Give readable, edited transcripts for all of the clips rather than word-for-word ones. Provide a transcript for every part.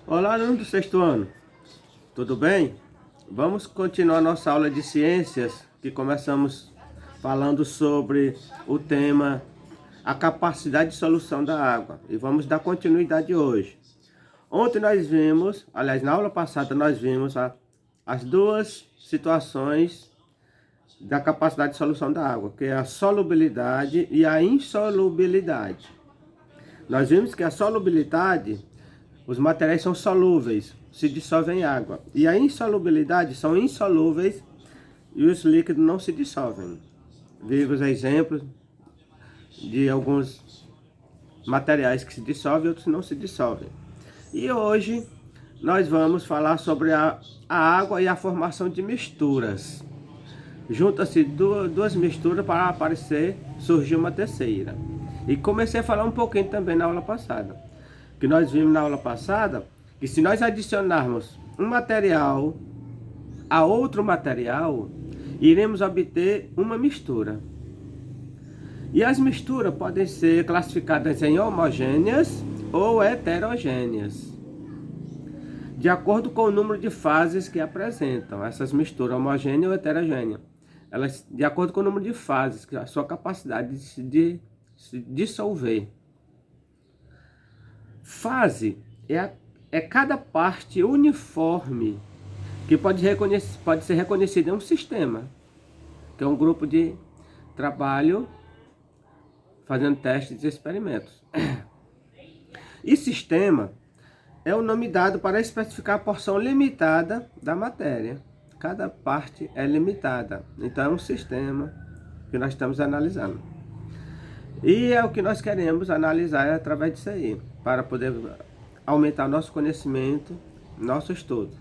Olá, aluno do sexto ano, tudo bem? Vamos continuar nossa aula de ciências, que começamos falando sobre o tema a capacidade de solução da água. E vamos dar continuidade hoje. Ontem nós vimos, aliás, na aula passada nós vimos as duas situações da capacidade de solução da água, que é a solubilidade e a insolubilidade. Nós vimos que a solubilidade, os materiais são solúveis, se dissolvem em água. E a insolubilidade são insolúveis e os líquidos não se dissolvem. Vimos exemplos de alguns materiais que se dissolvem e outros não se dissolvem. E hoje nós vamos falar sobre a água e a formação de misturas. Junta-se duas misturas para surgir uma terceira. E comecei a falar um pouquinho também na aula passada. Que nós vimos na aula passada, que se nós adicionarmos um material a outro material, iremos obter uma mistura. E as misturas podem ser classificadas em homogêneas ou heterogêneas, de acordo com o número de fases que apresentam. Essas misturas, homogênea ou heterogênea, elas, de acordo com o número de fases, que a sua capacidade de se dissolver. Fase é cada parte uniforme que pode ser reconhecida em um sistema, que é um grupo de trabalho fazendo testes e experimentos. E sistema é o nome dado para especificar a porção limitada da matéria. Cada parte é limitada, então é um sistema que nós estamos analisando. E é o que nós queremos analisar através disso aí, para poder aumentar nosso conhecimento, nosso estudo.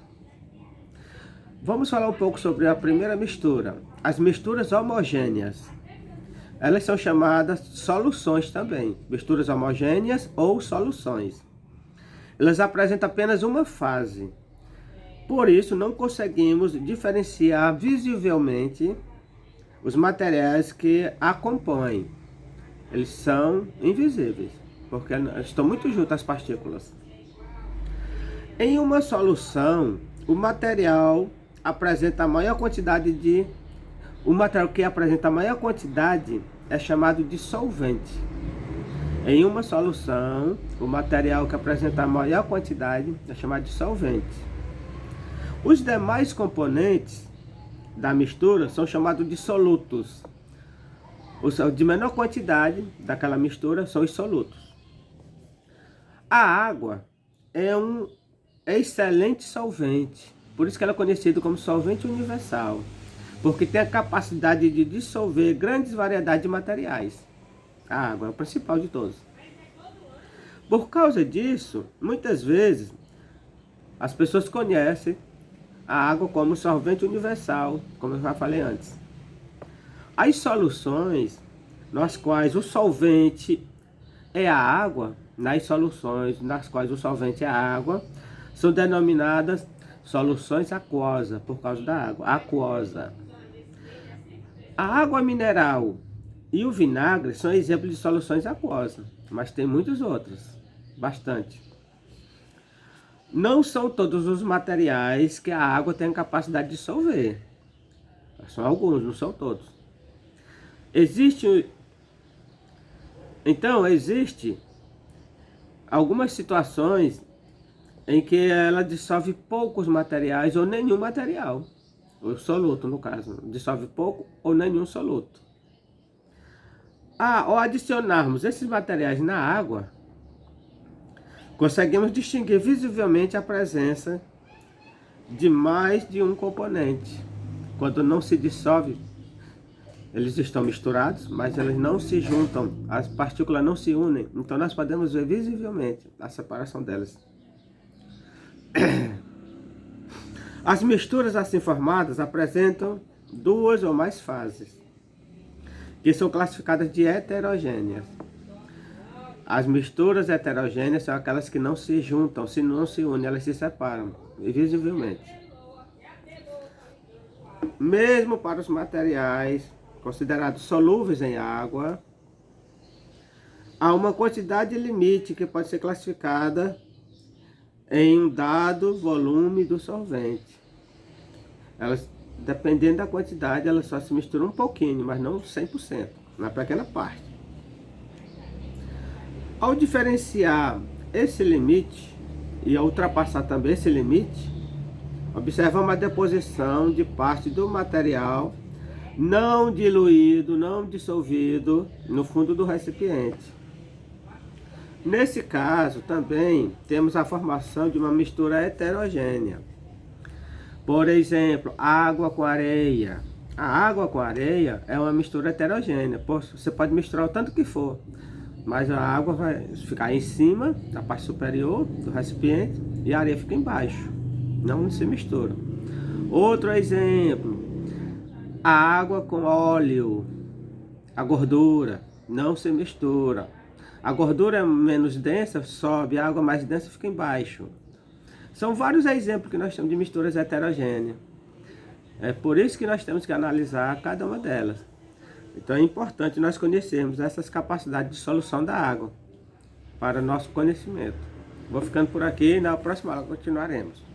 Vamos falar um pouco sobre a primeira mistura, as misturas homogêneas. Elas são chamadas soluções também, misturas homogêneas ou soluções. Elas apresentam apenas uma fase, por isso não conseguimos diferenciar visivelmente os materiais que a compõem. Eles são invisíveis, porque estão muito juntas as partículas. Em uma solução, o material que apresenta a maior quantidade é chamado de solvente. Em uma solução, o material que apresenta a maior quantidade é chamado de solvente. Os demais componentes da mistura são chamados de solutos. Os de menor quantidade daquela mistura são os solutos. A água é um excelente solvente, por isso que ela é conhecida como solvente universal, porque tem a capacidade de dissolver grandes variedades de materiais. A água é o principal de todos. Por causa disso, muitas vezes as pessoas conhecem a água como solvente universal, como eu já falei antes. As soluções, nas quais o solvente é a água, nas soluções nas quais o solvente é a água, são denominadas soluções aquosas, por causa da água, aquosa. A água mineral e o vinagre são exemplos de soluções aquosas, mas tem muitos outros, bastante. Não são todos os materiais que a água tem capacidade de dissolver. São alguns, não são todos. Existe algumas situações em que ela dissolve poucos materiais ou nenhum material. O soluto, no caso, dissolve pouco ou nenhum soluto. Ao adicionarmos esses materiais na água, conseguimos distinguir visivelmente a presença de mais de um componente. Quando não se dissolve, eles estão misturados, mas eles não se juntam, as partículas não se unem, então nós podemos ver visivelmente a separação delas. As misturas assim formadas apresentam duas ou mais fases, que são classificadas de heterogêneas. As misturas heterogêneas são aquelas que não se juntam, se não se unem, elas se separam visivelmente. Mesmo para os materiais considerados solúveis em água, há uma quantidade limite que pode ser classificada em um dado volume do solvente. Elas, dependendo da quantidade, elas só se misturam um pouquinho, mas não 100%, uma pequena parte. Ao diferenciar esse limite e ao ultrapassar também esse limite, observamos a deposição de parte do material não diluído, não dissolvido no fundo do recipiente. Nesse caso, também temos a formação de uma mistura heterogênea. Por exemplo, água com areia. A água com areia é uma mistura heterogênea. Você pode misturar o tanto que for, mas a água vai ficar em cima, na parte superior do recipiente, e a areia fica embaixo. Não se mistura. Outro exemplo, a água com óleo. A gordura não se mistura. A gordura menos densa sobe, a água mais densa fica embaixo. São vários exemplos que nós temos de misturas heterogêneas. É por isso que nós temos que analisar cada uma delas. Então é importante nós conhecermos essas capacidades de solução da água para nosso conhecimento. Vou ficando por aqui e na próxima aula continuaremos.